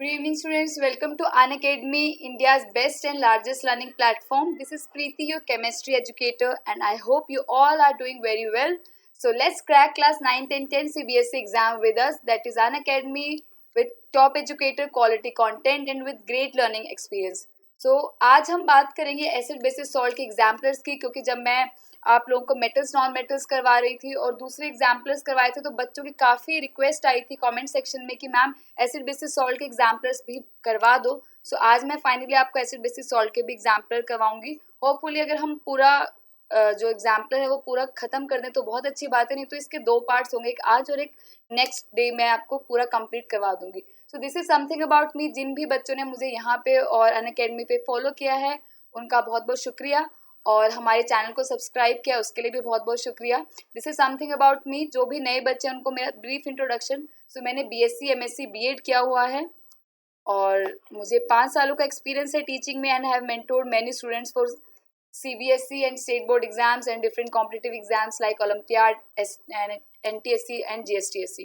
Good evening, students. Welcome to Unacademy, India's best and largest learning platform. This is Preeti, your chemistry educator, and I hope you all are doing very well. So let's crack class 9th and 10th CBSE exam with us. That is Unacademy with top educator, quality content, and with great learning experience. So आज हम बात करेंगे acid basis salt के exemplars की, क्योंकि जब मैं आप लोगों को मेटल्स नॉन मेटल्स करवा रही थी और दूसरे एग्जाम्पलर्स करवाए थे तो बच्चों की काफ़ी रिक्वेस्ट आई थी कमेंट सेक्शन में कि मैम एसिड बेसिस सॉल्ट के एग्जाम्पलर्स भी करवा दो. सो आज मैं फाइनली आपको एसिड बेसिस सॉल्ट के भी एग्जाम्पलर करवाऊंगी. होपफुली अगर हम पूरा जो एग्जाम्पलर है वो पूरा ख़त्म कर दें तो बहुत अच्छी बात है, नहीं तो इसके दो पार्ट्स होंगे, एक आज और एक नेक्स्ट डे मैं आपको पूरा कंप्लीट करवा दूंगी. So this is something about me. जिन भी बच्चों ने मुझे यहाँ पे और अनअकैडमी पे फॉलो किया है उनका बहुत बहुत शुक्रिया, और हमारे चैनल को सब्सक्राइब किया उसके लिए भी बहुत बहुत शुक्रिया. दिस इज समथिंग अबाउट मी. जो भी नए बच्चे हैं उनको मेरा ब्रीफ इंट्रोडक्शन. सो मैंने BSc MSc B.Ed किया हुआ है और मुझे 5 सालों का एक्सपीरियंस है टीचिंग में, and have mentored many students for CBSE and state board exams and different competitive exams like Olympiad, NTSC and GSTSC.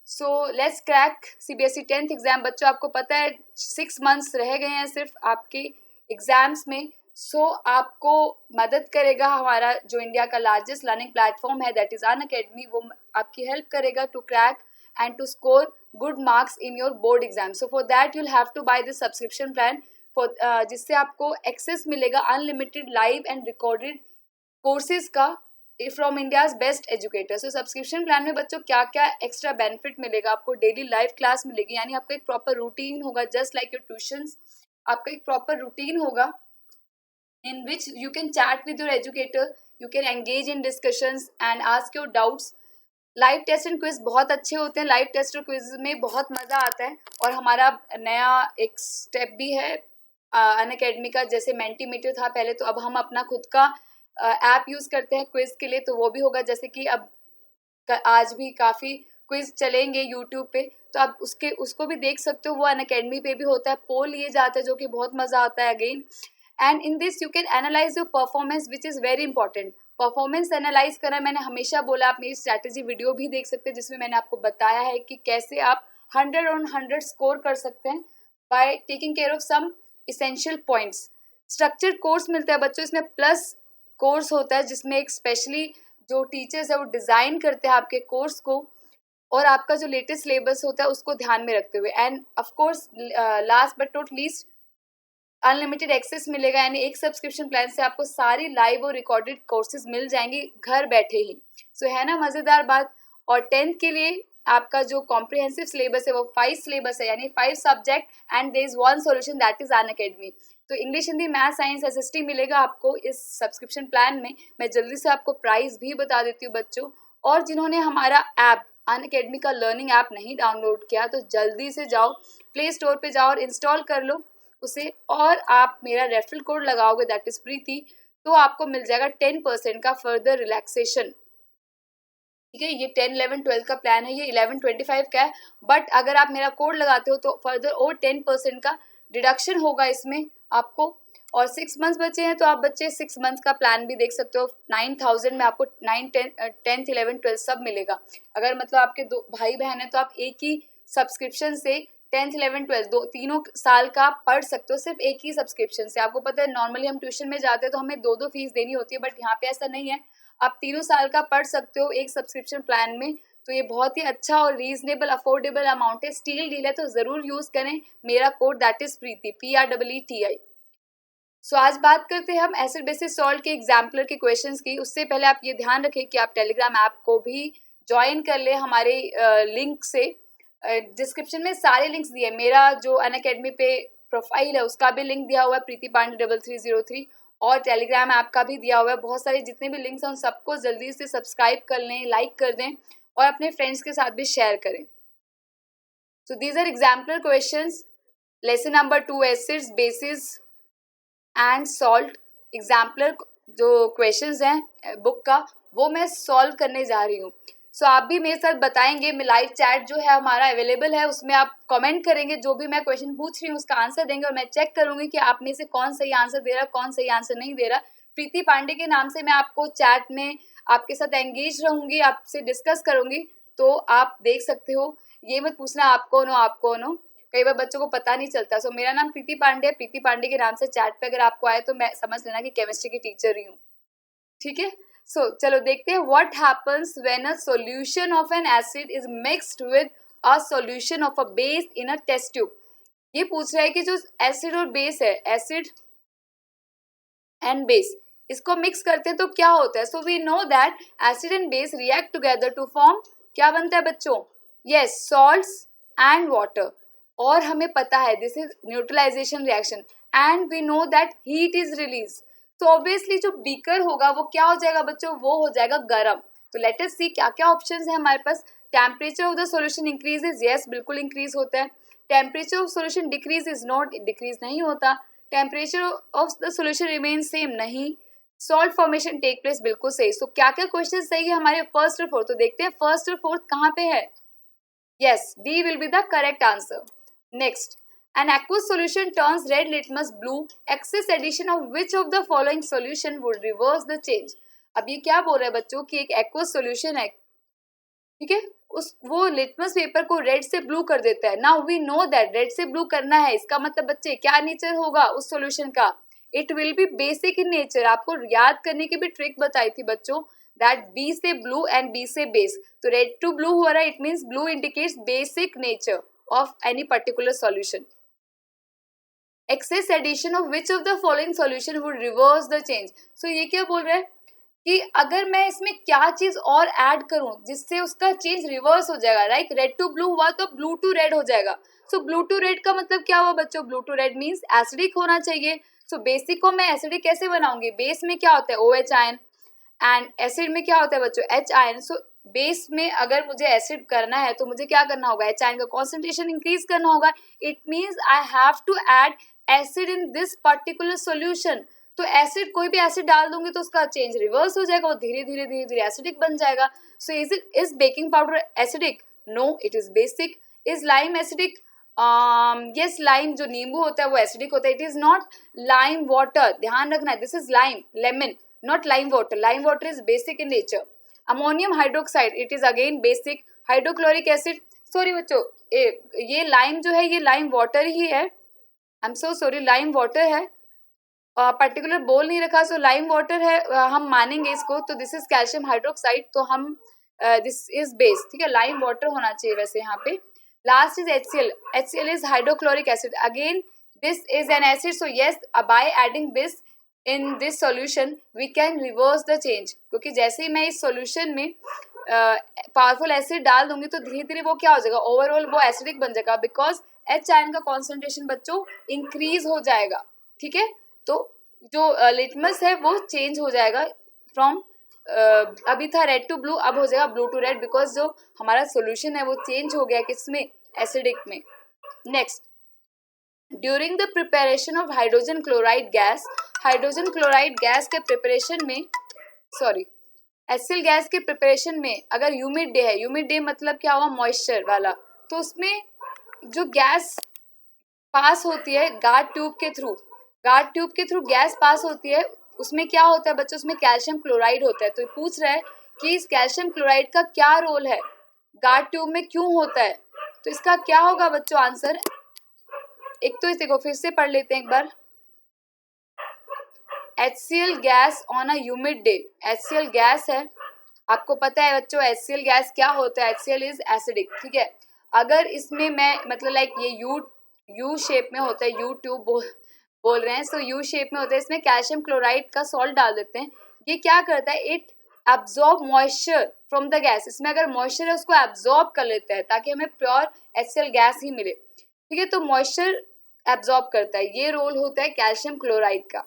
So let's crack CBSE 10th exam. बच्चों आपको पता है 6 months रह गए हैं सिर्फ आपके एग्जाम्स में. सो आपको मदद करेगा हमारा जो इंडिया का लार्जेस्ट लर्निंग प्लेटफॉर्म है, दैट इज अनअकैडमी. वो आपकी हेल्प करेगा to crack and to score good marks in your board exam. So for that you'll have to buy this subscription plan, जिससे आपको एक्सेस मिलेगा unlimited live and recorded courses का from India's best educator. So subscription plan में बच्चों क्या क्या extra benefit मिलेगा आपको. डेली लाइव क्लास मिलेगी, यानी आपका एक प्रॉपर रूटीन होगा, जस्ट लाइक योर ट्यूशंस. आपका एक प्रॉपर रूटीन होगा in which you can chat with your educator, you can engage in discussions and ask your doubts. Live test and quiz बहुत अच्छे होते हैं. लाइव टेस्ट और quiz में बहुत मज़ा आता है. और हमारा नया एक स्टेप भी है अनअकैडमी का, जैसे मेंटीमीटर था पहले, तो अब हम अपना खुद का ऐप यूज़ करते हैं क्विज के लिए, तो वो भी होगा. जैसे कि अब आज भी काफ़ी क्विज चलेंगे यूट्यूब पे, तो आप उसको भी देख सकते हो. वो अनअकैडमी पे भी होता है, पोल लिए जाते हैं जो कि बहुत मज़ा आता है again. And in this you can analyse your performance which is very important. Performance analyse करना मैंने हमेशा बोला. आप मेरी स्ट्रैटेजी वीडियो भी देख सकते हैं जिसमें मैंने आपको बताया है कि कैसे आप 100 on 100 स्कोर कर सकते हैं by taking care of some essential points. Structured course मिलता है बच्चों, इसमें प्लस कोर्स होता है जिसमें एक स्पेशली जो टीचर्स है वो डिज़ाइन करते हैं आपके कोर्स को, और आपका जो लेटेस्ट सिलेबस होता है उसको ध्यान में रखते हुए. And of course last but not least unlimited access मिलेगा, यानी एक सब्सक्रिप्शन प्लान से आपको सारी लाइव और रिकॉर्डेड कोर्सेज मिल जाएंगे घर बैठे ही. सो है ना मज़ेदार बात. और 10th के लिए आपका जो कॉम्प्रिहेंसिव सिलेबस है वो 5 सिलेबस है, यानी 5 subject, and there is one solution that is Unacademy. तो English, Hindi, math, science, SST मिलेगा आपको इस सब्सक्रिप्शन प्लान में. मैं जल्दी से आपको प्राइस भी बता देती हूँ बच्चों. और जिन्होंने हमारा ऐप अनअकैडमी का लर्निंग ऐप नहीं डाउनलोड किया तो जल्दी से जाओ प्ले स्टोर पर जाओ और इंस्टॉल कर लो उसे, और आप मेरा रेफरल कोड लगाओगे दैट इज प्रीति, तो आपको मिल जाएगा 10% का फर्दर रिलैक्सेशन. ठीक है, ये 10, 11, 12 का प्लान है, ये 11, 25 का है. बट अगर आप मेरा कोड लगाते हो तो फर्दर और 10% का डिडक्शन होगा इसमें आपको. और 6 मंथ्स बचे हैं तो आप बच्चे 6 मंथ्स का प्लान भी देख सकते हो. 9,000 में आपको 9, 10th 11, 12 सब मिलेगा. अगर मतलब आपके दो भाई बहन हैं तो आप एक ही सब्सक्रिप्शन से 10th 11 12 तीनों साल का आप पढ़ सकते हो सिर्फ एक ही सब्सक्रिप्शन से. आपको पता है नॉर्मली हम ट्यूशन में जाते हैं तो हमें दो फीस देनी होती है, बट यहाँ पे ऐसा नहीं है. आप तीनों साल का पढ़ सकते हो एक सब्सक्रिप्शन प्लान में. तो ये बहुत ही अच्छा और रीजनेबल अफोर्डेबल अमाउंट है. स्टील डील है तो ज़रूर यूज़ करें मेरा code that is Preeti, PREETI. सो आज बात करते हैं हम एसिड बेसिस सॉल्ट के एग्जाम्पलर के क्वेश्चंस की. उससे पहले आप ये ध्यान रखें कि आप टेलीग्राम ऐप को भी ज्वाइन कर ले हमारे लिंक से. डिस्क्रिप्शन में सारे लिंक्स दिए. मेरा जो अनअकैडमी पे प्रोफाइल है उसका भी लिंक दिया हुआ है, प्रीति पांडे 3303, और टेलीग्राम ऐप का भी दिया हुआ है. बहुत सारे जितने भी लिंक्स हैं उन सबको जल्दी से सब्सक्राइब कर लें, लाइक कर दें और अपने फ्रेंड्स के साथ भी शेयर करें. So these are exemplar questions. Lesson number 2 acids bases and salt. Exemplar जो क्वेश्चंस हैं बुक का वो मैं सॉल्व करने जा रही हूँ. सो आप भी मेरे साथ बताएंगे. मैं लाइव चैट जो है हमारा अवेलेबल है, उसमें आप कमेंट करेंगे, जो भी मैं क्वेश्चन पूछ रही हूँ उसका आंसर देंगे, और मैं चेक करूँगी कि आप में से कौन सही आंसर दे रहा, कौन सही आंसर नहीं दे रहा. प्रीति पांडे के नाम से मैं आपको चैट में आपके साथ एंगेज रहूँगी, आपसे डिस्कस करूँगी, तो आप देख सकते हो. ये मत पूछना आप कौन हो, कई बार बच्चों को पता नहीं चलता। सो मेरा नाम प्रीति पांडे है, प्रीति पांडे के नाम से चैट पे अगर आपको आए तो मैं समझ लेना कि केमिस्ट्री की टीचर ही हूँ, ठीक है। सो चलो देखते हैं what happens when a solution of an acid is mixed with a solution of a base in a test tube. ये पूछ रहा है कि जो एसिड और बेस है, एसिड एंड बेस, इसको मिक्स करते हैं तो क्या होता है। So we know that acid and base react together to form, क्या बनता है बच्चों, यस, सॉल्ट्स एंड वाटर। और हमें पता है this is neutralisation reaction and we know that heat is release. तो ऑब्वियसली जो बीकर होगा वो क्या हो जाएगा बच्चों, वो हो जाएगा गर्म। तो लेट अस सी क्या क्या ऑप्शंस है हमारे पास। Temperature of the solution increases, yes बिल्कुल इंक्रीज होता है। Temperature of solution decrease, not, decrease नहीं होता। Temperature of the solution remain same, नहीं। सॉल्ट फॉर्मेशन टेक प्लेस, बिल्कुल सही। सो क्या क्या क्वेश्चन सही है हमारे फर्स्ट और फोर्थ, तो देखते हैं फर्स्ट और फोर्थ कहाँ पे है। Yes, D will be the correct answer. Next, an aqueous solution turns red litmus blue, excess addition of which of the following solution would reverse the change। अब ये क्या बोल रहा है बच्चों कि एक aqueous solution है, ठीक है, उस वो लिटमस पेपर को रेड से ब्लू कर देता है। Now we know that red से ब्लू करना है, इसका मतलब बच्चे क्या नेचर होगा उस सॉल्यूशन का, it will be basic in nature. आपको याद करने की भी ट्रिक बताई थी बच्चों, दैट बी से ब्लू एंड बी से बेस। तो रेड टू ब्लू हो रहा है, it means blue indicates basic nature of any particular solution. Excess addition of which of the following solution would reverse the change. So ये क्या बोल रहा है कि अगर मैं इसमें क्या चीज और ऐड करूं जिससे उसका चेंज रिवर्स हो जाएगा। राइट, रेड टू ब्लू हुआ तो ब्लू टू रेड हो जाएगा। सो ब्लू टू रेड का मतलब क्या हुआ बच्चों, blue to red means acidic होना चाहिए। सो बेसिक को मैं एसिडिक कैसे बनाऊंगी, बेस में क्या होता है OH आयन एंड एसिड में क्या होता है बच्चों H आयन। सो बेस में अगर मुझे एसिड करना है तो मुझे क्या करना होगा, H आयन का कॉन्सेंट्रेशन इंक्रीज करना होगा। It means I have to add acid in this particular solution. तो एसिड, कोई भी एसिड डाल दूंगी तो उसका चेंज रिवर्स हो जाएगा, वो धीरे धीरे धीरे धीरे एसिडिक बन जाएगा। So is baking powder acidic, no it is basic. Is lime acidic, yes, lime जो नींबू होता है वो एसिडिक होता है। It is not lime water, ध्यान रखना है, this is lime, lemon, not lime water. Lime water is basic in nature. Ammonium hydroxide, it is again basic. Hydrochloric acid, sorry बच्चों, ये लाइम जो है ये लाइम वाटर ही है, I am so sorry, lime water है, particular बोल नहीं रखा, सो लाइम वाटर है, हम मानेंगे इसको। तो दिस इज कैल्शियम हाइड्रोक्साइड, तो हम दिस इज बेस, ठीक है, लाइम वाटर होना चाहिए वैसे यहाँ पे। Last is HCl, HCl is hydrochloric acid, again this is an acid. So yes, by adding this in this solution we can reverse the change, क्योंकि जैसे ही मैं इस सॉल्यूशन में पावरफुल एसिड डाल दूंगी तो धीरे धीरे वो क्या हो जाएगा, ओवरऑल वो एसिडिक बन जाएगा, बिकॉज H आयन का कॉन्सेंट्रेशन बच्चों इंक्रीज हो जाएगा, ठीक है। तो जो लिटमस है वो चेंज हो जाएगा फ्रॉम, अभी था रेड टू ब्लू, अब हो जाएगा ब्लू टू रेड, बिकॉज जो हमारा सॉल्यूशन है वो चेंज हो गया किसमें, एसिडिक में। Next, during the preparation of hydrogen chloride gas, hydrogen chloride gas के प्रिपरेशन में, सॉरी HCl गैस के प्रिपरेशन में अगर ह्यूमिड डे है, ह्यूमिड डे मतलब क्या हुआ, मॉइस्चर वाला, तो उसमें जो गैस पास होती है गार्ड ट्यूब के थ्रू, गार्ड ट्यूब के थ्रू गैस पास होती है, उसमें क्या होता है बच्चों, उसमें कैल्शियम क्लोराइड होता है। तो पूछ रहा है कि इस कैल्शियम क्लोराइड का क्या रोल है, गार्ड ट्यूब में क्यों होता है। तो इसका क्या होगा बच्चों आंसर, एक तो इस देखो फिर से पढ़ लेते हैं एक बार। HCl gas on a humid day, HCl gas है, आपको पता है बच्चों HCl गैस क्या होता है, HCl इज एसिडिक, ठीक है। अगर इसमें मैं मतलब लाइक ये यू शेप में होता है, यू ट्यूब बोल रहे हैं, सो यू शेप में होता है, इसमें कैल्शियम क्लोराइड का सॉल्ट डाल देते हैं। ये क्या करता है, it absorb moisture from the gas, इसमें अगर मॉइस्चर है उसको एब्जॉर्ब कर लेता है ताकि हमें प्योर HCl गैस ही मिले, ठीक है। तो मॉइस्चर एब्जॉर्ब करता है, ये रोल होता है कैल्शियम क्लोराइड का।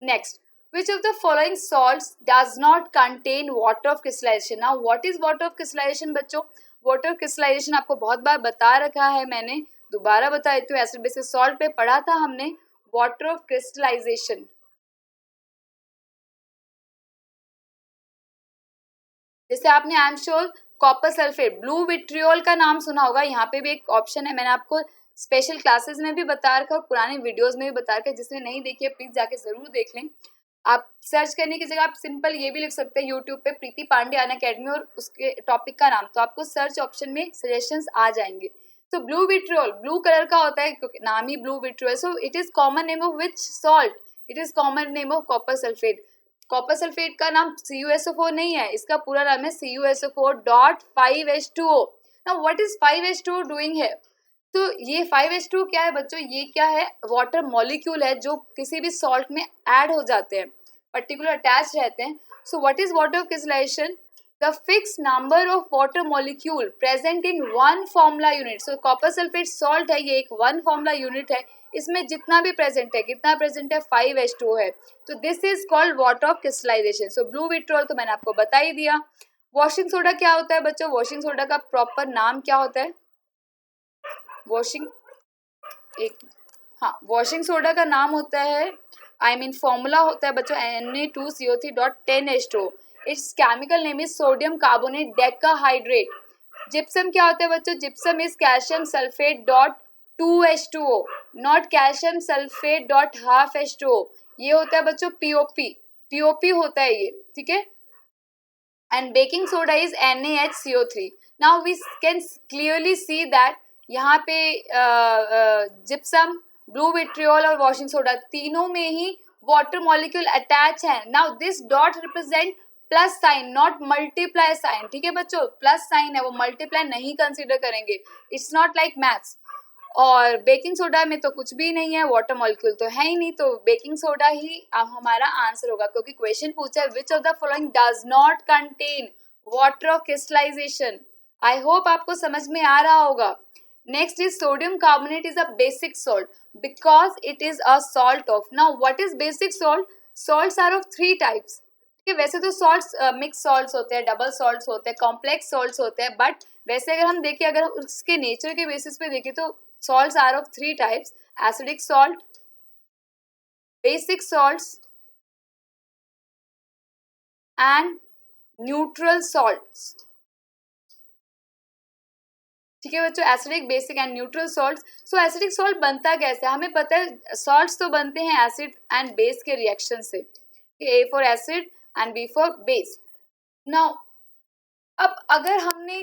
Next, which of the following salts does not contain water of crystallization? Now, what is water of crystallization बच्चों? Water of crystallization आपको बहुत बार बता रखा है मैंने, दोबारा बता देती हूँ, एसिड बेसिस सॉल्ट पे पढ़ा था हमने water of crystallization। जैसे आपने I am sure copper sulphate, blue vitriol का नाम सुना होगा, यहाँ पे भी एक ऑप्शन है, मैंने आपको स्पेशल क्लासेस में भी बता रखा और पुराने वीडियोस में भी बता रखा है, जिसने नहीं देखी है प्लीज जाके जरूर देख लें। आप सर्च करने की जगह आप सिंपल ये भी लिख सकते हैं यूट्यूब पे प्रीति पांडे अनअकैडमी और उसके टॉपिक का नाम, तो आपको सर्च ऑप्शन में सजेशंस आ जाएंगे। So blue vitriol blue colour का होता है क्योंकि नाम ही blue vitriol. So it is common name of which salt? It is common name of copper sulphate. Copper sulphate का नाम CuSO4 नहीं है, इसका पूरा नाम है CuSO4.5H2O. Now what is 5H2O doing है? तो ये 5H2 क्या है बच्चों? ये क्या है? वाटर मॉलिक्यूल है जो किसी भी सॉल्ट में ऐड हो जाते हैं, पर्टिकुलर अटैच रहते हैं. So what is water crystallisation? The fix number of water molecule present in one formula unit. So copper sulphate salt है, ये एक वन फॉर्मूला यूनिट है. इसमें जितना भी प्रेजेंट है, कितना प्रेजेंट है? 5H2O है. तो this is called water of crystallisation. So blue vitriol तो मैंने आपको बता ही दिया. वॉशिंग सोडा क्या होता है बच्चों? वॉशिंग सोडा का प्रॉपर नाम क्या होता है? वॉशिंग वॉशिंग सोडा का नाम होता है, फॉर्मूला होता है बच्चों Na2CO3.10H2O. It's chemical name is sodium carbonate decahydrate. Gypsum क्या होता है बच्चों? Gypsum is calcium sulphate dot 2H2O, not calcium sulphate dot half H2O. ये होता है बच्चों POP होता है ये, ठीक है. And baking soda is NaHCO3. Now we can clearly see that यहाँ पे जिप्सम, ब्लू विट्रियोल और वॉशिंग सोडा तीनों में ही वाटर मॉलिक्यूल अटैच है. Now this dot represent plus sign, not multiply sign, ठीक है बच्चों. प्लस साइन है, वो मल्टीप्लाई नहीं कंसीडर करेंगे. It's not like maths. और बेकिंग सोडा में तो कुछ भी नहीं है, वाटर मॉलिक्यूल तो है ही नहीं, तो बेकिंग सोडा ही हमारा आंसर होगा, क्योंकि क्वेश्चन पूछा है which of the following does not contain water of crystallisation. I hope आपको समझ में आ रहा होगा. Next is sodium carbonate is a basic salt because it is a salt of. Now what is basic salt? Salts are of 3 types. ठीक है, वैसे तो सॉल्ट्स मिक्स सॉल्ट्स होते हैं, डबल सॉल्ट्स होते हैं, कॉम्प्लेक्स सॉल्ट्स होते हैं, बट वैसे अगर हम देखें, अगर उसके नेचर के बेसिस पे देखें तो salts are of 3 types: acidic salt, basic salts and neutral salts. ठीक है बच्चों, acidic, basic and neutral salts. So acidic salt बनता कैसे? हमें पता है सॉल्ट्स तो बनते हैं एसिड एंड बेस के रिएक्शन से. A for acid and B for base. Now अब अगर हमने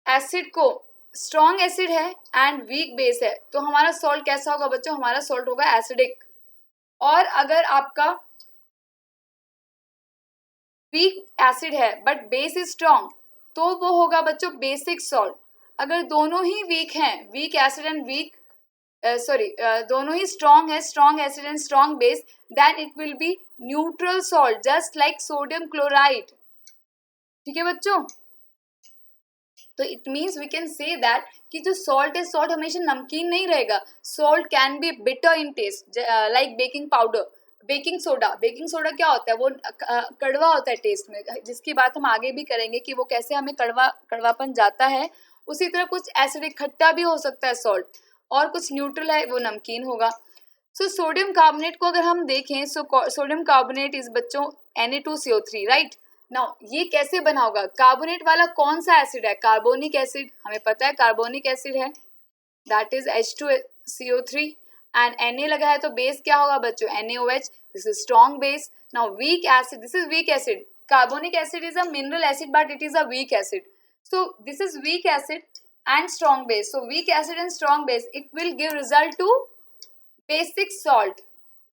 एसिड को, स्ट्रॉन्ग एसिड है एंड वीक बेस है, तो हमारा सॉल्ट कैसा होगा बच्चों? हमारा सॉल्ट होगा एसिडिक. और अगर आपका वीक एसिड है बट बेस इज स्ट्रॉन्ग, तो वो होगा बच्चों बेसिक सॉल्ट. अगर दोनों ही वीक हैं, वीक एसिड एंड वीक दोनों ही स्ट्रॉन्ग है, strong acid and strong base, then it will be neutral salt, just like sodium chloride. ठीक है बच्चों, तो it means we can say that कि जो सॉल्ट है, सॉल्ट हमेशा नमकीन नहीं रहेगा. Salt can be bitter in test, like baking powder, baking soda. Baking soda क्या होता है? वो कड़वा होता है टेस्ट में, जिसकी बात हम आगे भी करेंगे कि वो कैसे हमें कड़वापन जाता है. उसी तरह कुछ एसिडिक, खट्टा भी हो सकता है सॉल्ट, और कुछ न्यूट्रल है, वो नमकीन होगा. सो सोडियम कार्बोनेट को अगर हम देखें, सो सोडियम कार्बोनेट इज बच्चों Na2CO3, राइट. नाउ ये कैसे बना होगा? कार्बोनेट वाला कौन सा एसिड है? Carbonic acid. हमें पता है कार्बोनिक एसिड है, that is H2CO3. And Na लगा है तो बेस क्या होगा बच्चों? NaOH. This is strong base. Now weak acid, this is weak acid. Carbonic acid is a mineral acid but it is a weak acid. So this is weak acid and strong base. So weak acid and strong base, it will give result to basic salt.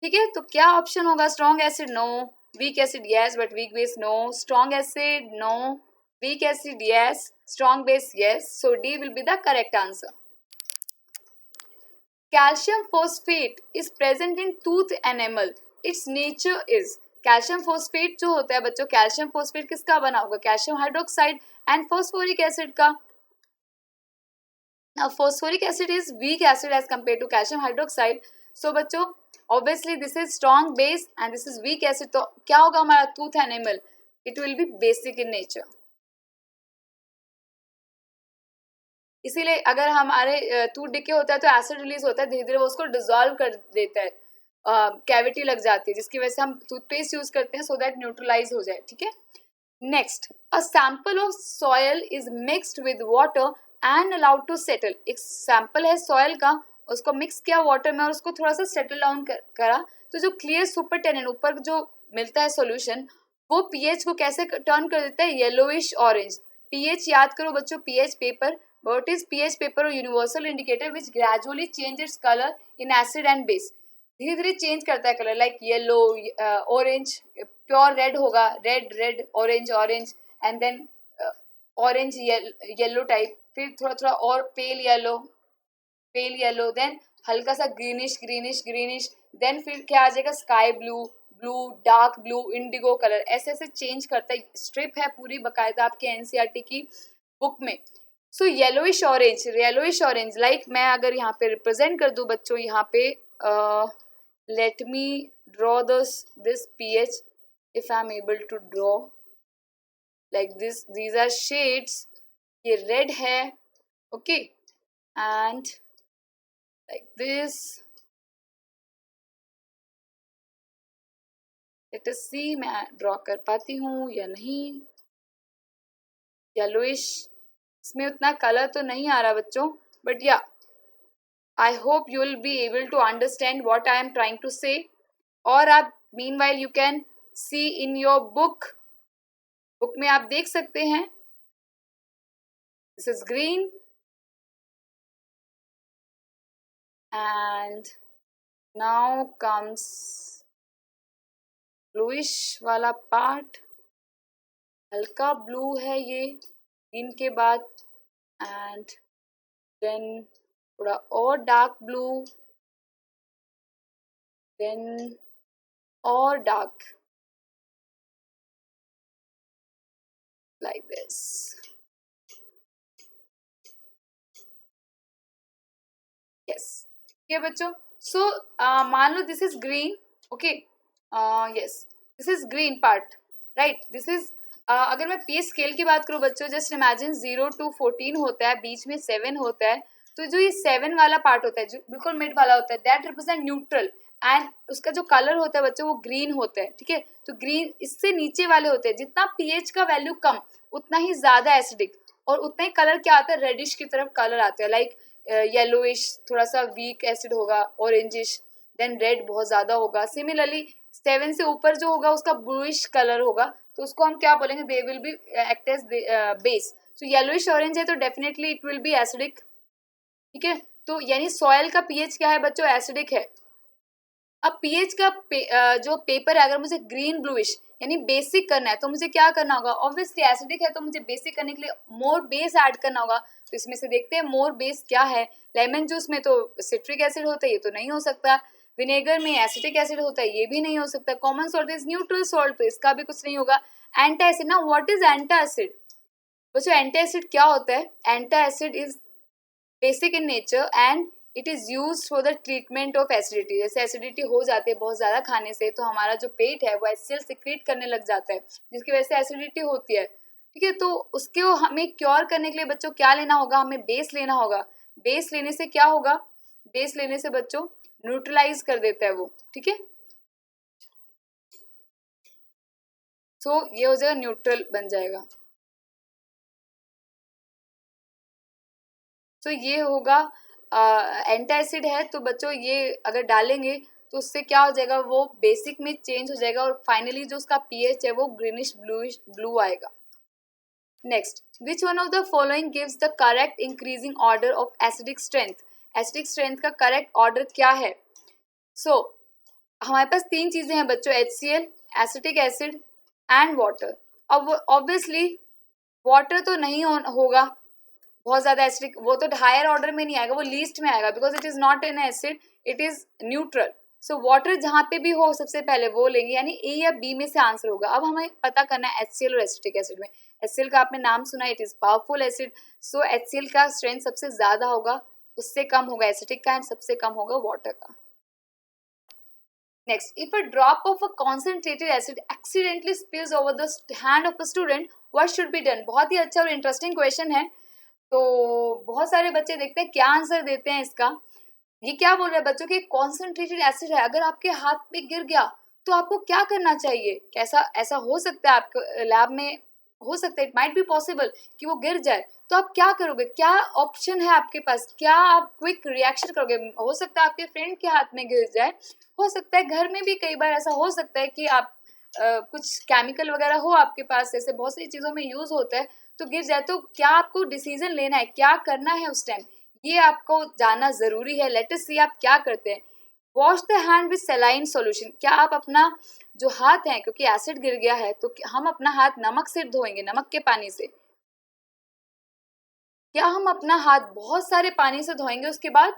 ठीक है, तो क्या option होगा? Strong acid no, weak acid yes, but weak base no. Strong acid no, weak acid yes, strong base yes. So D will be the correct answer. Calcium phosphate is present in tooth enamel. Its nature is, calcium phosphate जो होता है बच्चों, calcium phosphate किसका बना होगा? Calcium hydroxide and phosphoric acid का. Now phosphoric acid is weak acid as compared to calcium hydroxide. So बच्चों obviously this is strong base and this is weak acid, तो क्या होगा हमारा tooth enamel? It will be basic in nature. इसीलिए अगर हमारे tooth decay होता है तो एसिड रिलीज होता है, धीरे धीरे वो उसको डिसॉल्व कर देता है, कैविटी लग जाती है, जिसकी वजह से हम टूथपेस्ट यूज करते हैं सो दैट न्यूट्रलाइज हो जाए. ठीक है, next, a sample of soil is mixed with water and allowed to settle. एक सैंपल है सॉयल का, उसको मिक्स किया वाटर में और उसको थोड़ा सा सेटल डाउन करा, तो जो क्लियर सुपर टेनिन ऊपर जो मिलता है सॉल्यूशन, वो पीएच को कैसे टर्न कर देता है? Yellowish orange. पीएच याद करो बच्चों, pH paper What is pH paper or universal indicator which gradually change its color in acid and base? धीरे धीरे चेंज करता है colour, like yellow, orange, pure red होगा, red red, orange orange, and then orange yellow type, फिर थोड़ा थोड़ा और pale yellow, then हल्का सा ग्रीनिश ग्रीनिश ग्रीनिश, देन फिर क्या आ जाएगा, sky blue, blue, dark blue, Indigo colour, ऐसे ऐसे चेंज करता है. स्ट्रिप है पूरी बकायदा आपके एनसीईआरटी की बुक में. सो येलोइश ऑरेंज लाइक मैं अगर यहाँ पे रिप्रेजेंट कर दूं बच्चों, यहाँ पे let me draw this pH if I'm able to draw like this. These are shades. ये रेड है, okay, and like this. Let us see मैं ड्रॉ कर पाती हूँ या नहीं. येलोइश, इसमें उतना कलर तो नहीं आ रहा बच्चों, but yeah I hope you will be able to understand what I am trying to say. और आप meanwhile you can see in your book में आप देख सकते हैं. This is green and now comes bluish वाला पार्ट. हल्का blue है ये ग्रीन के बाद, एंड देन थोड़ा और डार्क ब्लू, देन और डार्क, like this. Yes. ये बच्चों, so मान लो this is green, okay, yes, this is green part, right? This is अगर मैं pH स्केल की बात करूँ बच्चों, जस्ट इमेजिन 0 to 14 होता है, बीच में 7 होता है, तो जो ये 7 वाला पार्ट होता है जो बिल्कुल मिड वाला होता है, दैट रिप्रेजेंट न्यूट्रल, एंड उसका जो कलर होता है बच्चों वो ग्रीन होता है, ठीक है. तो ग्रीन इससे नीचे वाले होते हैं, जितना pH का वैल्यू कम उतना ही ज्यादा एसिडिक, और उतना ही कलर क्या आता है, रेडिश की तरफ कलर आते हैं, लाइक येलोइश थोड़ा सा वीक एसिड होगा, ऑरेंजिश, देन रेड बहुत ज्यादा होगा. सिमिलरली 7 से ऊपर जो होगा उसका ब्लूइश कलर होगा, तो उसको हम क्या बोलेंगे, they will be act as base. So yellowish orange है तो definitely it will be acidic, ठीक है. तो यानी सॉइल का पीएच क्या है बच्चों, एसिडिक है. अब पीएच का जो पेपर है, अगर मुझे ग्रीन ब्लूइश यानी बेसिक करना है तो मुझे क्या करना होगा, ऑब्वियसली एसिडिक है तो मुझे बेसिक करने के लिए मोर बेस ऐड करना होगा. तो इसमें से देखते हैं मोर बेस क्या है. लेमन जूस में तो सिट्रिक एसिड होता है, ये तो नहीं हो सकता. विनेगर में एसिटिक एसिड होता है, ये भी नहीं हो सकता. Common salt is neutral salt, तो इसका भी कुछ नहीं होगा. एंटा एसिड, ना व्हाट इज एंटा एसिड बच्चों, एंटा एसिड क्या होता है. Antacid is basic in nature and it is use for the treatment of acidity. जैसे एसिडिटी हो जाती है बहुत ज्यादा खाने से, तो हमारा जो पेट है वो एचसीएल सिक्रीट करने लग जाता है, जिसकी वजह से एसिडिटी होती है, ठीक है. तो उसके हमें क्योर करने के लिए बच्चों क्या लेना होगा, हमें बेस लेना होगा. बेस लेने से क्या होगा, बेस लेने से बच्चों न्यूट्रलाइज कर देता है वो, ठीक है. सो ये हो जाएगा, न्यूट्रल बन जाएगा. तो ये होगा एंटासिड है, तो बच्चों ये अगर डालेंगे तो उससे क्या हो जाएगा, वो बेसिक में चेंज हो जाएगा, और फाइनली जो उसका पीएच है वो ग्रीनिश ब्लूइश ब्लू आएगा. Next, which one of the following gives the correct increasing order of acidic strength. Acidic strength का करेक्ट ऑर्डर क्या है. सो हमारे पास 3 चीजें हैं बच्चों, HCl, acetic acid and water. अब ऑब्वियसली वाटर तो नहीं होगा बहुत ज्यादा एसिडिक, वो तो हायर ऑर्डर में नहीं आएगा, वो लीस्ट में आएगा, because it is not an acid, it is neutral. So water जहाँ पे भी हो सबसे पहले वो लेंगे, यानी ए या बी में से आंसर होगा. अब हमें पता करना है HCl और एसिटिक एसिड में. HCl का आपने नाम सुना, it is powerful acid, so HCl का स्ट्रेंथ सबसे ज्यादा होगा, उससे कम होगा एसिटिक का, एंड सबसे कम होगा वाटर का. Next, if a drop of a concentrated acid accidentally spills over the hand of a student, what should be done. बहुत ही अच्छा और इंटरेस्टिंग क्वेश्चन है. तो बहुत सारे बच्चे देखते हैं क्या आंसर देते हैं इसका. ये क्या बोल रहे हैं बच्चों कि कॉन्सेंट्रेटेड एसिड है, अगर आपके हाथ पे गिर गया तो आपको क्या करना चाहिए. कैसा ऐसा हो सकता है आपके लैब में, हो सकता है, इट माइट बी पॉसिबल कि वो गिर जाए, तो आप क्या करोगे, क्या ऑप्शन है आपके पास, क्या आप क्विक रिएक्शन करोगे. हो सकता है आपके फ्रेंड के हाथ में गिर जाए, हो सकता है घर में भी कई बार ऐसा हो सकता है कि आप कुछ केमिकल वगैरह हो आपके पास, ऐसे बहुत सारी चीज़ों में यूज़ होता है, तो गिर जाए, तो क्या आपको डिसीजन लेना है, क्या करना है उस टाइम, ये आपको जानना जरूरी है। लेट अस सी आप क्या करते हैं। Wash the hand with सेलाइन solution, क्या आप अपना जो हाथ है, क्योंकि एसिड गिर गया है तो हम अपना हाथ नमक से धोएंगे, नमक के पानी से। क्या हम अपना हाथ बहुत सारे पानी से धोएंगे, उसके बाद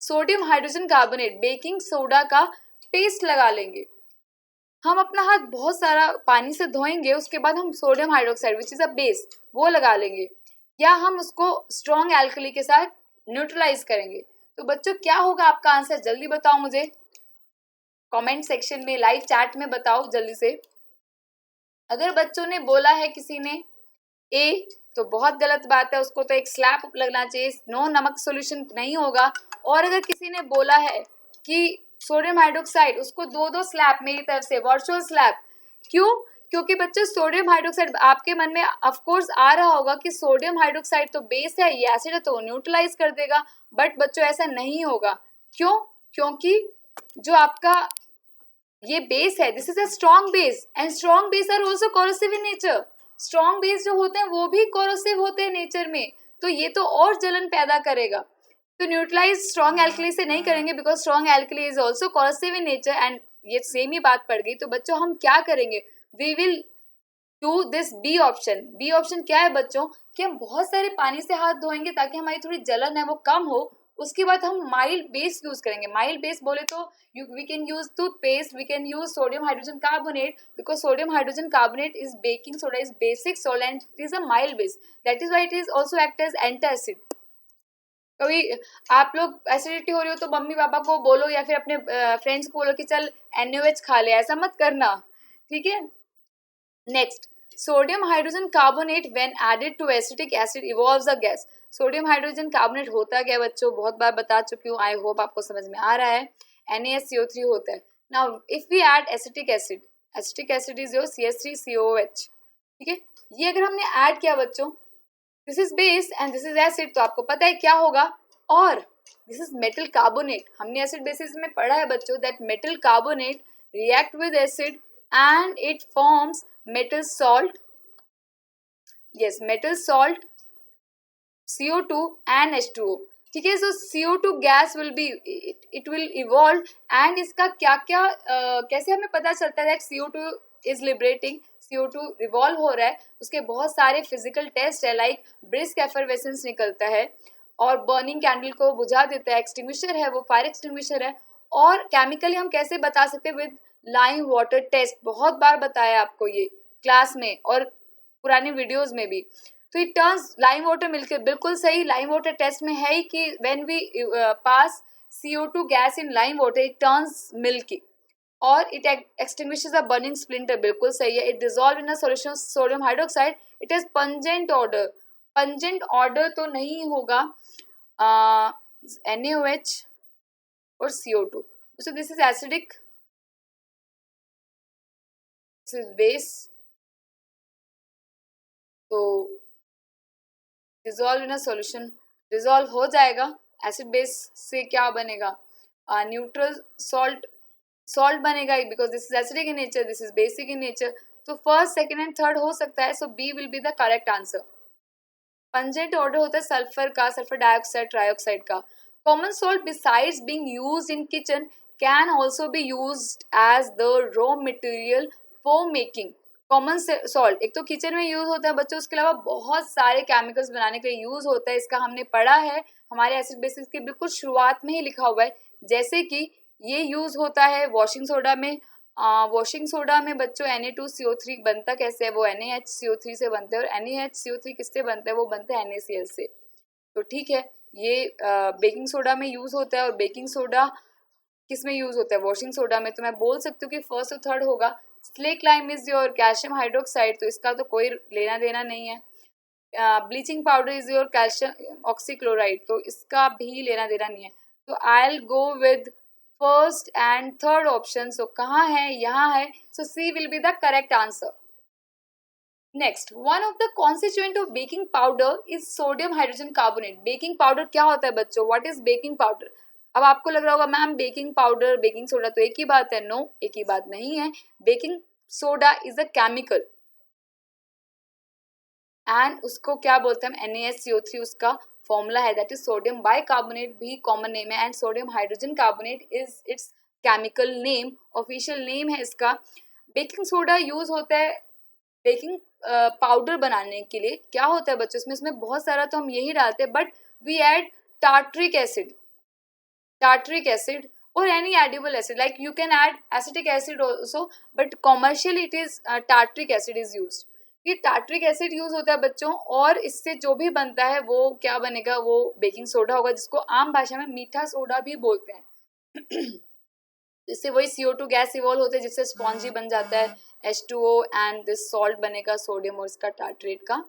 sodium hydrogen carbonate baking soda का पेस्ट लगा लेंगे। हम अपना हाथ बहुत सारा पानी से धोएंगे, उसके बाद हम sodium hydroxide which is a base वो लगा लेंगे, या हम उसको स्ट्रॉन्ग एल्कली के साथ न्यूट्रलाइज करेंगे। तो बच्चों क्या होगा आपका आंसर, जल्दी बताओ मुझे कमेंट सेक्शन में, लाइव चैट में बताओ जल्दी से। अगर बच्चों ने बोला है किसी ने ए, तो बहुत गलत बात है, उसको तो एक स्लैप लगना चाहिए, नो नमक सॉल्यूशन नहीं होगा। और अगर किसी ने बोला है कि सोडियम हाइड्रोक्साइड, उसको दो दो स्लैप मेरी तरफ से, वर्चुअल स्लैप। क्यों? क्योंकि बच्चों सोडियम हाइड्रोक्साइड, आपके मन में ऑफ कोर्स आ रहा होगा कि सोडियम हाइड्रोक्साइड तो बेस है, ये एसिड है तो न्यूट्रलाइज कर देगा, बट बच्चों ऐसा नहीं होगा। क्यों? क्योंकि जो आपका ये बेस है, this is a strong base and strong base are also corrosive in nature. Strong base जो होते हैं वो भी कोरोसिव होते हैं नेचर में, तो ये तो और जलन पैदा करेगा। तो न्यूट्रलाइज स्ट्रॉन्ग एल्कली से नहीं करेंगे, because strong alkali is also corrosive in nature, and ये सेम ही बात पड़ गई। तो बच्चों हम क्या करेंगे, we will do this B option. B option क्या है बच्चों, कि हम बहुत सारे पानी से हाथ धोएंगे ताकि हमारी थोड़ी जलन है वो कम हो। उसके बाद हम माइल्ड बेस यूज करेंगे। माइल्ड बेस बोले तो we can use toothpaste, we can use sodium hydrogen carbonate, because sodium hydrogen carbonate is baking soda, is basic salt and it is a mild base, that is why it is also act as antacid. कभी आप लोग acidity हो रही हो तो mummy papa को बोलो या फिर अपने फ्रेंड्स को बोलो कि चल NaOH खा ले, ऐसा मत करना, ठीक है। Next, sodium hydrogen carbonate when added to acetic acid evolves a gas. Sodium hydrogen carbonate होता क्या है बच्चों, बहुत बार बता चुकी हूँ, आई होप आपको समझ में आ रहा है। NaSCO3 होता है। Now if we add acetic acid is your CH3COOH, ठीक है। ये अगर हमने ऐड किया बच्चों, this is base and this is acid, तो आपको पता है क्या होगा। और दिस इज मेटल कार्बोनेट, हमने एसिड बेसिस में पढ़ा है बच्चों that metal carbonate react with acid and it forms metal salt, yes metal salt, CO2 and H2O, ठीक है। सो CO2 gas will be, it will evolve, and इसका क्या क्या कैसे हमें पता चलता है that CO2 is liberating, CO2 revolve हो रहा है, उसके बहुत सारे फिजिकल टेस्ट है, लाइक ब्रिस्क एफरवेसेंस निकलता है और बर्निंग कैंडल को बुझा देता है, एक्सटिंग्विशर है वो, फायर एक्सटिंग्विशर है। और केमिकली हम कैसे बता सकते हैं, विद लाइम वाटर टेस्ट, बहुत बार बताया आपको ये क्लास में और पुरानी वीडियोस में भी। तो इट टर्न्स लाइम वाटर मिलके, बिल्कुल सही, लाइम वाटर टेस्ट में है ही कि when we pass CO2 gas in lime water it turns milky, और it extinguishes a burning splinter, बिल्कुल सही है। It dissolve in a solution sodium hydroxide, it is pungent odour, pungent odour तो नहीं होगा NaOH और CO2, so this is acidic, this is base, तो dissolve in a solution, dissolve हो जाएगा। एसिड बेस से क्या बनेगा, न्यूट्रल सॉल्ट, सॉल्ट बनेगा, because this is acidic in nature, this is basic in nature. तो फर्स्ट सेकंड एंड थर्ड हो सकता है, so B will be the correct answer. Pungent odour होता है सल्फर का, सल्फर डाइऑक्साइड, ट्राइऑक्साइड का। Common salt besides being used in kitchen can also be used as the raw material for making. Common salt एक तो kitchen में use होता है बच्चों, उसके अलावा बहुत सारे केमिकल्स बनाने के लिए यूज होता है, इसका हमने पढ़ा है हमारे एसिड बेसिस के बिल्कुल शुरुआत में ही लिखा हुआ है। जैसे कि ये यूज होता है वॉशिंग सोडा में, वॉशिंग सोडा में बच्चों Na2CO3 बनता कैसे है, वो NaHCO3 से बनते हैं, और NaHCO3 किससे बनते हैं, वो बनते हैं NaCl से। तो ठीक है, ये बेकिंग सोडा में यूज होता है, और बेकिंग सोडा किस में यूज होता है, वॉशिंग सोडा में। तो मैं बोल सकती हूँ कि फर्स्ट और थर्ड होगा। Slake lime is your calcium hydroxide, तो इसका तो कोई लेना देना नहीं है। Bleaching powder is your calcium oxychloride, तो इसका भी लेना देना नहीं है। तो I will go with first and third option. So कहाँ है, यहाँ है, so C will be the correct answer. Next, one of the constituent of baking powder is sodium hydrogen carbonate. Baking powder क्या होता है बच्चों, व्हाट इज बेकिंग पाउडर। अब आपको लग रहा होगा ma'am baking powder baking soda तो एक ही बात है, नो एक ही बात नहीं है। Baking soda is a chemical and उसको क्या बोलते हैं हम, NaSCO3 उसका फॉर्मूला है, दैट इज सोडियम बाइकार्बोनेट, भी कॉमन नेम है, and sodium hydrogen carbonate is it's chemical name, official name है इसका। बेकिंग सोडा यूज होता है बेकिंग पाउडर बनाने के लिए। क्या होता है बच्चों इसमें बहुत सारा तो हम यही डालते हैं, but we add tartaric acid or any edible acid, like you can add acetic acid also, but commercially it is tartric acid is used. ये टार्ट्रिक एसिड यूज होता है बच्चों, और इससे जो भी बनता है वो क्या बनेगा, वो बेकिंग सोडा होगा, जिसको आम भाषा में मीठा सोडा भी बोलते हैं। इससे वही CO2 गैस इवॉल्व होते हैं, जिससे स्पॉन्जी बन जाता है H2O, एंड दिस सॉल्ट बनेगा सोडियम और इसका टार्ट्रेट का।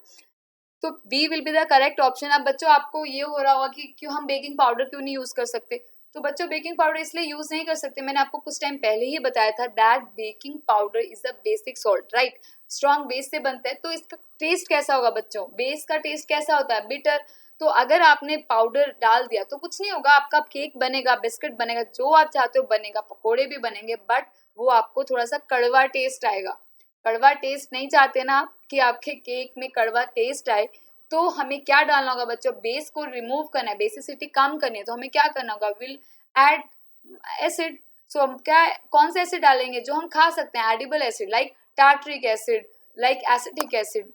तो B will be the correct option. अब बच्चों आपको ये हो रहा होगा कि क्यों हम बेकिंग पाउडर क्यों नहीं यूज कर सकते, तो बच्चों बेकिंग पाउडर इसलिए यूज नहीं कर सकते, मैंने आपको कुछ टाइम पहले ही बताया था that baking powder is a basic salt, right, strong base से बनता है। तो इसका टेस्ट कैसा होगा बच्चों, बेस का टेस्ट कैसा होता है, बिटर। तो अगर आपने पाउडर डाल दिया तो कुछ नहीं होगा, आपका केक बनेगा, बिस्किट बनेगा, जो आप चाहते हो बनेगा, पकोड़े भी बनेंगे, बट वो आपको थोड़ा सा कड़वा टेस्ट आएगा। कड़वा टेस्ट नहीं चाहते ना आप कि आपके केक में कड़वा टेस्ट आए, तो हमें क्या डालना होगा बच्चों, बेस को रिमूव करना है, बेसिसिटी कम करनी है, तो हमें क्या करना होगा, विल ऐड एसिड। सो हम क्या, कौन सा एसिड डालेंगे, जो हम खा सकते हैं, edible acid, like tartaric acid, like acetic acid.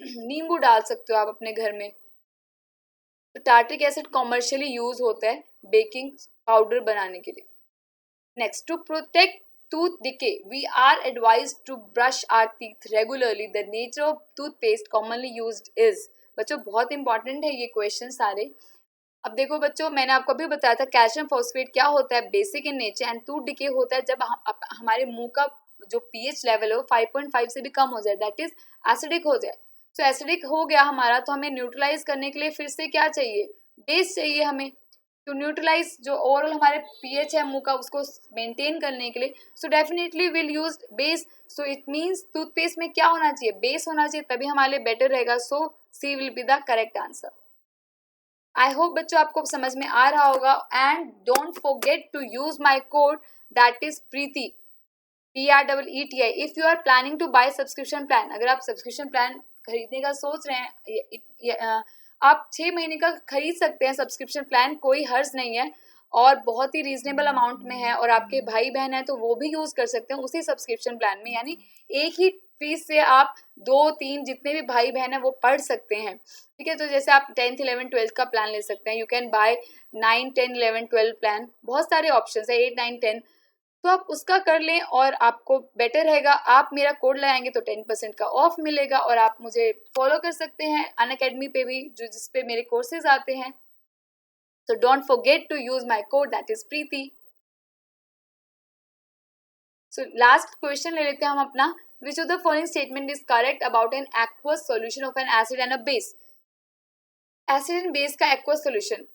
नींबू डाल सकते हो आप अपने घर में। तो टार्ट्रिक एसिड कॉमर्शियली यूज होता है बेकिंग पाउडर बनाने के लिए। Next, to protect tooth decay, we are advised to brush our teeth regularly. The nature of toothpaste commonly used is, बच्चों बहुत इंपॉर्टेंट है ये क्वेश्चन सारे। अब देखो बच्चों, मैंने आपको अभी बताया था कैल्शियम फॉस्फेट क्या होता है, basic in nature, and tooth decay होता है जब हमारे मुंह का जो pH लेवल है वो 5.5 से भी कम हो जाए, दैट इज एसिडिक हो जाए। तो एसिडिक हो गया हमारा, तो हमें न्यूट्रलाइज करने के लिए फिर से क्या चाहिए, बेस चाहिए हमें। टू न्यूट्रलाइज जो ओवरऑल हमारे pH है मुंह का, उसको मेंटेन करने के लिए, so definitely will use base. So it means toothpaste में क्या होना चाहिए, बेस होना चाहिए, तभी हमारे लिए बेटर रहेगा। So C will be the correct answer. I hope बच्चों आपको समझ में आ रहा होगा, and don't forget to use my code, that is Preeti, PREETI, if you are planning to buy subscription plan. अगर आप सब्सक्रिप्शन प्लान खरीदने का सोच रहे हैं, आप 6 महीने का खरीद सकते हैं सब्सक्रिप्शन प्लान, कोई हर्ज नहीं है, और बहुत ही रीजनेबल अमाउंट में है, और आपके भाई बहन है तो वो भी यूज कर सकते हैं उसी सब्सक्रिप्शन प्लान में, यानी एक ही फीस से आप 2-3 जितने भी भाई बहन है वो पढ़ सकते हैं। ठीक है, तो जैसे आप 10th 11th 12th का प्लान ले सकते हैं, यू कैन बाय 9 10 11 12 प्लान, बहुत सारे ऑप्शन है, 8 9 10, तो आप उसका कर लें और आपको बेटर रहेगा। आप मेरा कोड लगाएंगे तो 10% का ऑफ मिलेगा, और आप मुझे फॉलो कर सकते हैं अनअकैडमी पे भी, जो जिस पे मेरे कोर्सेज आते हैं। So don't forget to use my code, that is Preeti. So last question ले लेते हैं हम अपना, which of the following statement is correct about an aqueous solution of an acid and a base? Acid and base का aqueous solution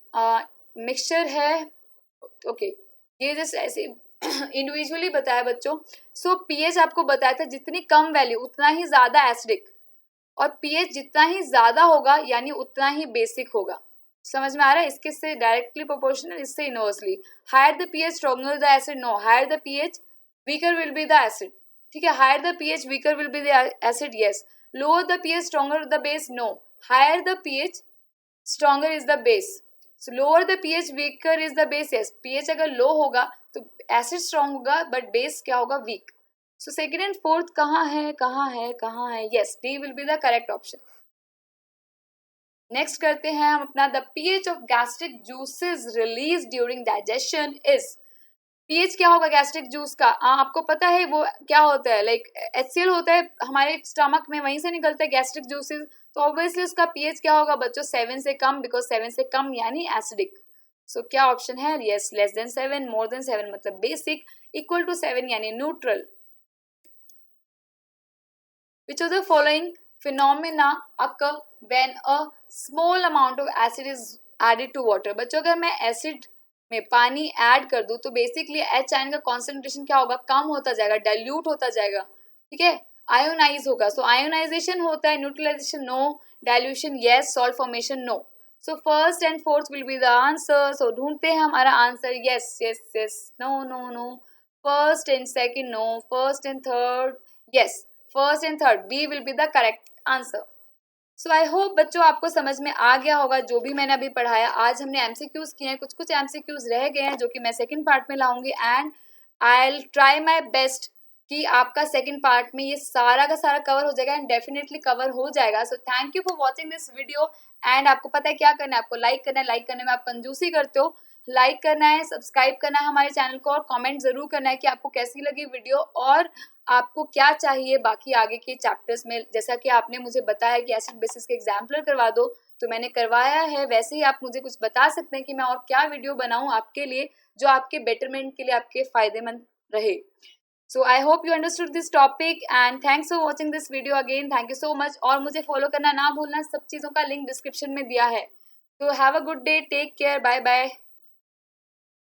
mixture है, okay, ये just ऐसे individually बताया बच्चों। सो पीएच आपको बताया था जितनी कम वैल्यू उतना ही ज्यादा एसिडिक, और पीएच जितना ही ज्यादा होगा यानी उतना ही बेसिक होगा। समझ में आ रहा है, इसके से डायरेक्टली प्रोपोर्शनल, इससे inversely. Higher the pH stronger the acid, no, higher the pH weaker will be the acid. ठीक है, higher the pH weaker will be the acid, yes. Lower the pH stronger the base, no, higher the pH stronger is the base. So lower the pH weaker is the base, yes. PH अगर low होगा तो acid strong होगा, but base क्या होगा, week. So second and fourth कहाँ है, कहाँ है, कहाँ है, yes, D will be the correct option. Next करते हैं हम अपना, the pH of gastric juices release during digestion is. PH क्या होगा गैस्ट्रिक जूस का, आपको पता है वो क्या होता है, लाइक HCl होता है हमारे स्टमक में, वहीं से निकलता है गैस्ट्रिक जूसेस, तो ऑब्वियसली उसका पीएच क्या होगा बच्चों, 7 से कम, बिकॉज 7 से कम यानी एसिडिक। सो क्या ऑप्शन है, yes, less than 7, more than 7 मतलब बेसिक, इक्वल टू 7 यानी neutral. Which of the following phenomena occur when a small amount of acid is added to water? बच्चों अगर मैं एसिड में पानी ऐड कर दूं तो बेसिकली एच आयन का कॉन्सेंट्रेशन क्या होगा, कम होता जाएगा, डाइल्यूट होता जाएगा। ठीक है, आयोनाइज होगा। सो आयोनाइजेशन होता है, neutralisation no, dilution yes, salt formation no. So first and fourth will be the answer. So ढूंढते हैं हमारा answer, yes yes yes, no no no, first and second no, first and third yes, first and third, B will be the correct answer. So I hope बच्चों आपको समझ में आ गया होगा जो भी मैंने अभी पढ़ाया। आज हमने एमसीक्यूज किए हैं, कुछ कुछ एमसीक्यूज रह गए हैं जो कि मैं सेकंड पार्ट में लाऊंगी, and I will try my best कि आपका सेकंड पार्ट में ये सारा का सारा कवर हो जाएगा, एंड डेफिनेटली कवर हो जाएगा। So thank you for watching this video. And आपको पता है क्या करना है, आपको लाइक करना है। लाइक करने में आप कंजूसी करते हो। लाइक करना है, सब्सक्राइब करना है हमारे चैनल को, और कमेंट जरूर करना है कि आपको कैसी लगी वीडियो और आपको क्या चाहिए बाकी आगे के चैप्टर्स में। जैसा कि आपने मुझे बताया कि एसिड बेसिस के एग्जाम्पलर करवा दो, तो मैंने करवाया है। वैसे ही आप मुझे कुछ बता सकते हैं कि मैं और क्या वीडियो बनाऊं आपके लिए जो आपके बेटरमेंट के लिए आपके फायदेमंद रहे। So I hope you understood this topic and thanks for watching this video again. Thank you so much. और मुझे फॉलो करना ना भूलना, सब चीज़ों का लिंक डिस्क्रिप्शन में दिया है। So have a good day, take care, bye bye.